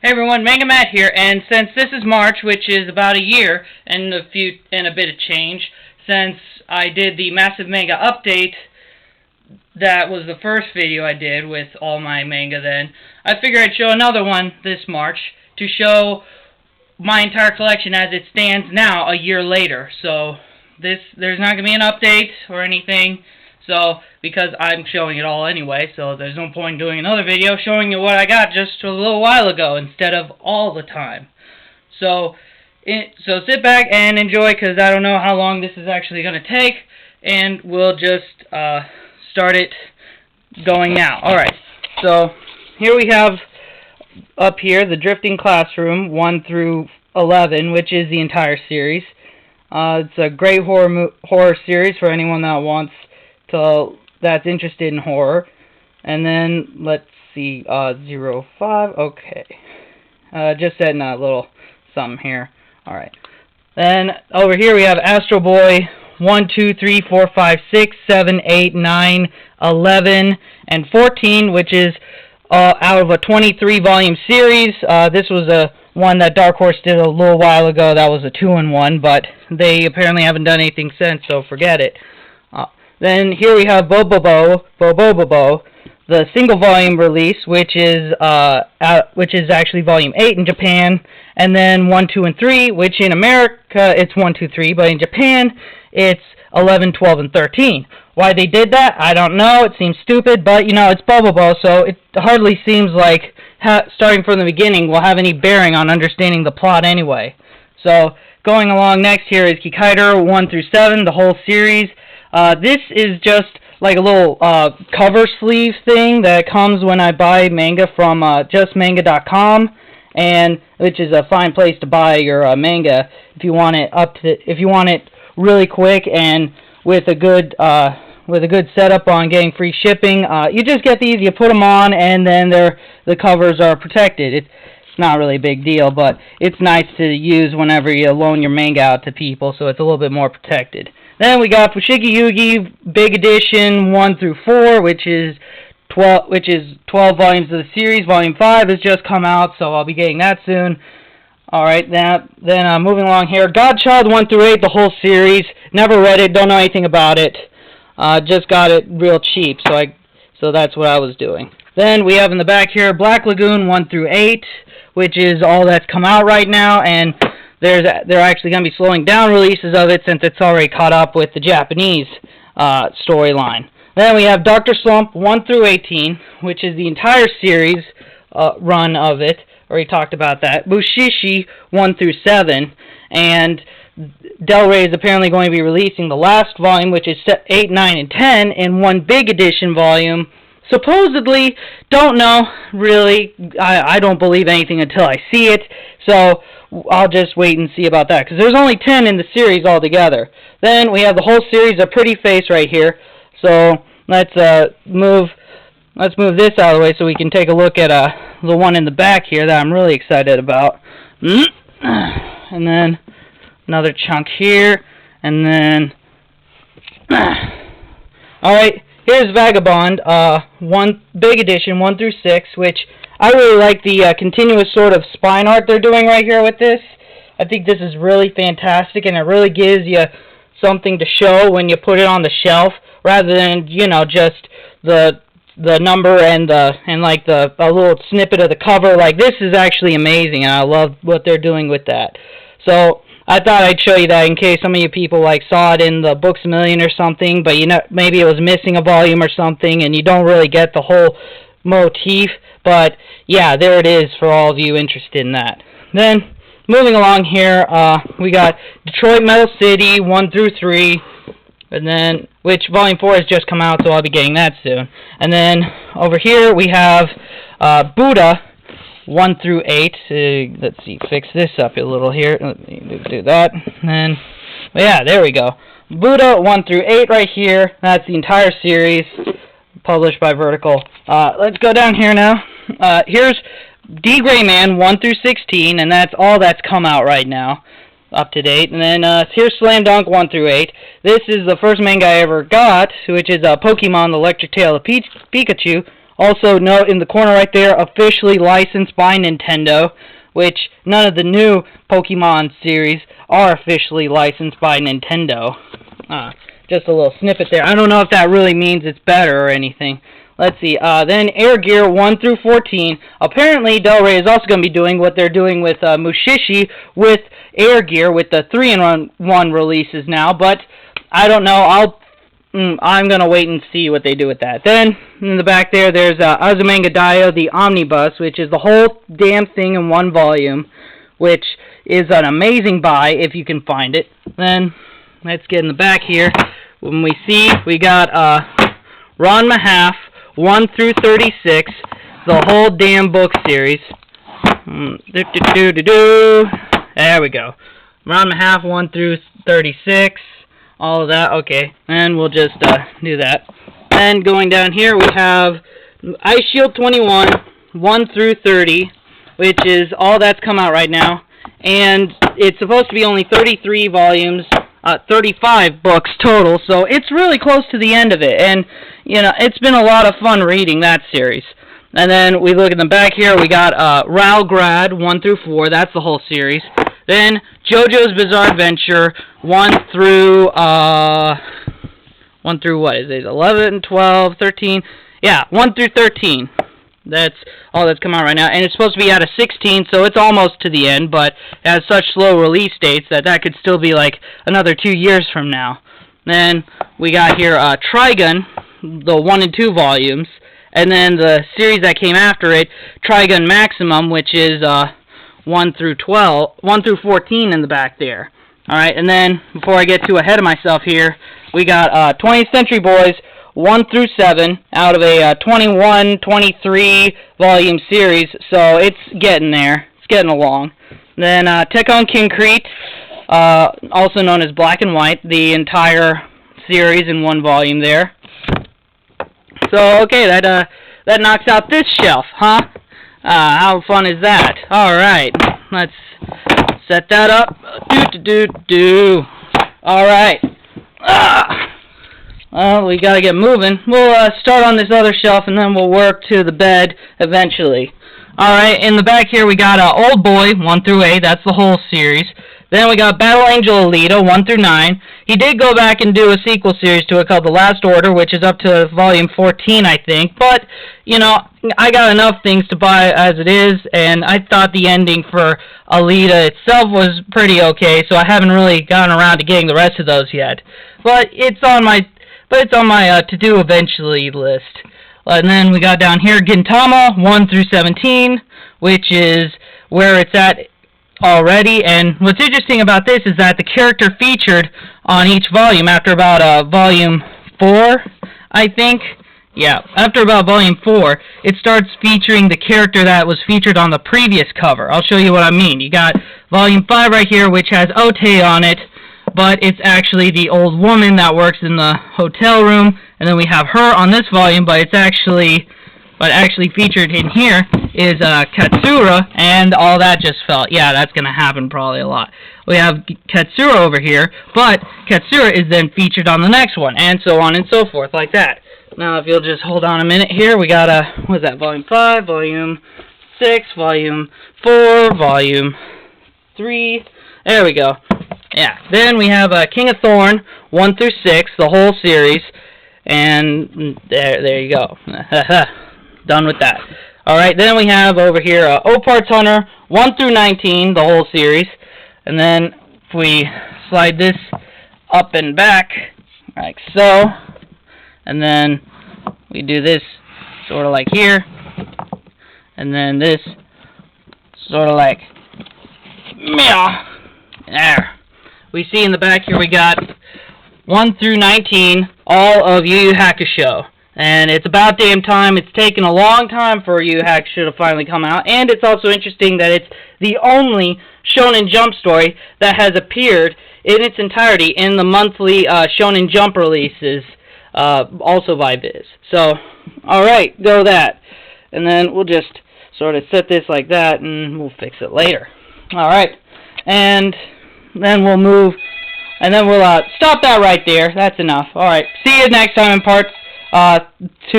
Hey everyone, Manga Matt here, and since this is March, which is about a year and a bit of change, since I did the massive manga update, that was the first video I did with all my manga then, I figured I'd show another one this March to show my entire collection as it stands now a year later. So there's not going to be an update or anything, because I'm showing it all anyway, so there's no point in doing another video showing you what I got just a little while ago instead of all the time. So sit back and enjoy, because I don't know how long this is actually going to take, and we'll just start it going now. Alright, so here we have up here the Drifting Classroom 1 through 11, which is the entire series. It's a great horror series for anyone that's interested in horror. And then let's see, 05. Okay, just adding a little something here. All right. Then over here we have Astro Boy 1, 2, 3, 4, 5, 6, 7, 8, 9, 11, and 14, which is out of a 23-volume series. This was one that Dark Horse did a little while ago. That was a 2-in-1, but they apparently haven't done anything since, so forget it. Then here we have Bo, the single volume release, which is actually volume 8 in Japan, and then 1, 2, and 3, which in America it's 1, 2, 3, but in Japan it's 11, 12, and 13. Why they did that, I don't know. It seems stupid, but it's Bo, so it hardly seems like starting from the beginning will have any bearing on understanding the plot anyway. So going along next here is Kikaider 1 through 7, the whole series. This is just like a little cover sleeve thing that comes when I buy manga from justmanga.com, and which is a fine place to buy your manga if you want it really quick and with a good setup on getting free shipping. You just get these, you put them on, and then the covers are protected. It's not really a big deal, but it's nice to use whenever you loan your manga out to people, so it's a little bit more protected. Then we got Fushigi Yugi Big Edition 1 through 4, which is 12 volumes of the series. Volume 5 has just come out, so I'll be getting that soon. Alright, then moving along here, Godchild 1 through 8, the whole series. Never read it, don't know anything about it. Just got it real cheap, so that's what I was doing. Then we have in the back here Black Lagoon 1 through 8, which is all that's come out right now, and they're actually going to be slowing down releases of it since it's already caught up with the Japanese storyline. Then we have Dr. Slump 1 through 18, which is the entire series run of it. Already talked about that. Bushishi 1 through 7, and Del Rey is apparently going to be releasing the last volume, which is 8, 9, and 10, in one big edition volume. Supposedly, don't know, really. I don't believe anything until I see it, so I'll just wait and see about that, because there's only 10 in the series altogether. Then we have the whole series of Pretty Face right here, so let's move this out of the way so we can take a look at the one in the back here that I'm really excited about. And then another chunk here, and then alright, here's Vagabond, one big edition, 1 through 6, which I really like the continuous sort of spine art they're doing right here with this. I think this is really fantastic, and it really gives you something to show when you put it on the shelf, rather than, just the number and a little snippet of the cover. Like, this is actually amazing, and I love what they're doing with that. So I thought I'd show you that in case some of you people saw it in the Books A Million or something, but maybe it was missing a volume or something, and you don't really get the whole motif. But yeah, there it is for all of you interested in that. Then moving along here, we got Detroit Metal City 1 through 3, and then which volume 4 has just come out, so I'll be getting that soon. And then over here we have Buddha 1 through 8. Let's see, fix this up a little here. Let me do that. And then, yeah, there we go. Buddha 1 through 8 right here. That's the entire series, published by Vertical. Let's go down here now. Here's D. Gray Man 1 through 16, and that's all that's come out right now, up to date. And then here's Slam Dunk 1 through 8. This is the first manga I ever got, which is Pokemon: The Electric Tale of Pikachu, Also note in the corner right there, officially licensed by Nintendo, which none of the new Pokemon series are officially licensed by Nintendo. Just a little snippet there. I don't know if that really means it's better or anything. Let's see. Then Air Gear 1 through 14. Apparently, Del Rey is also going to be doing what they're doing with Mushishi with Air Gear with the 3-in-1 releases now. But I don't know. I'm going to wait and see what they do with that. Then in the back there, there's Azumanga Daioh, the Omnibus, which is the whole damn thing in one volume, which is an amazing buy if you can find it. Then let's get in the back here. When we got Ranma Half 1 through 36, the whole damn book series. There we go. Ranma Half 1 through 36, all of that. Okay, and we'll just do that. And going down here, we have Ice Shield 21 1 through 30, which is all that's come out right now, and it's supposed to be only 33 volumes. 35 books total, so it's really close to the end of it, and you know, it's been a lot of fun reading that series. And then we look in the back here, we got Ralgrad 1 through 4, that's the whole series. Then JoJo's Bizarre Adventure 1 through what is it? 11, 12, 13. Yeah, 1 through 13. That's all that's come out right now, and it's supposed to be out of 16, so it's almost to the end, but it has such slow release dates that could still be like another 2 years from now. Then we got here Trigun, the 1 and 2 volumes, and then the series that came after it, Trigun Maximum, which is 1 through 14 in the back there. All right, and then before I get too ahead of myself here, we got 20th Century Boys 1 through 7 out of a 23 volume series, so it's getting there. It's getting along. Then Tekken Concrete, also known as Black and White, the entire series in one volume there. So okay, that knocks out this shelf, huh? How fun is that? All right, let's set that up. All right. Well, we gotta get moving. We'll start on this other shelf, and then we'll work to the bed eventually. Alright, in the back here we got Old Boy 1 through 8, that's the whole series. Then we got Battle Angel Alita 1 through 9. He did go back and do a sequel series to it called The Last Order, which is up to volume 14, I think. But, you know, I got enough things to buy as it is, and I thought the ending for Alita itself was pretty okay, so I haven't really gotten around to getting the rest of those yet. But it's on my to-do eventually list. And then we got down here Gintama 1 through 17, which is where it's at already. And what's interesting about this is that the character featured on each volume, after about volume 4, I think. Yeah, after about volume 4, it starts featuring the character that was featured on the previous cover. I'll show you what I mean. You got volume 5 right here, which has Ote on it, but it's actually the old woman that works in the hotel room, and then we have her on this volume, but actually featured in here is Katsura, and all that just felt, yeah, that's going to happen probably a lot. We have Katsura over here, but Katsura is then featured on the next one, and so on and so forth, like that. Now, if you'll just hold on a minute here, we got, what is that, volume 5, volume 6, volume 4, volume 3, there we go. Yeah, then we have King of Thorn 1 through 6, the whole series, and there you go. Done with that. Alright, then we have over here Opart's Hunter 1 through 19, the whole series, and then if we slide this up and back, like so, and then we do this sort of like here, and then this sort of like, there. We see in the back here we got 1 through 19, all of Yu Yu Hakusho. And it's about damn time. It's taken a long time for Yu Yu Hakusho to finally come out. And it's also interesting that it's the only Shonen Jump story that has appeared in its entirety in the monthly Shonen Jump releases, also by Viz. So, alright, go that. And then we'll just sort of set this like that, and we'll fix it later. Alright, and then we'll move, and then we'll stop that right there. That's enough. Alright, see you next time in part 2.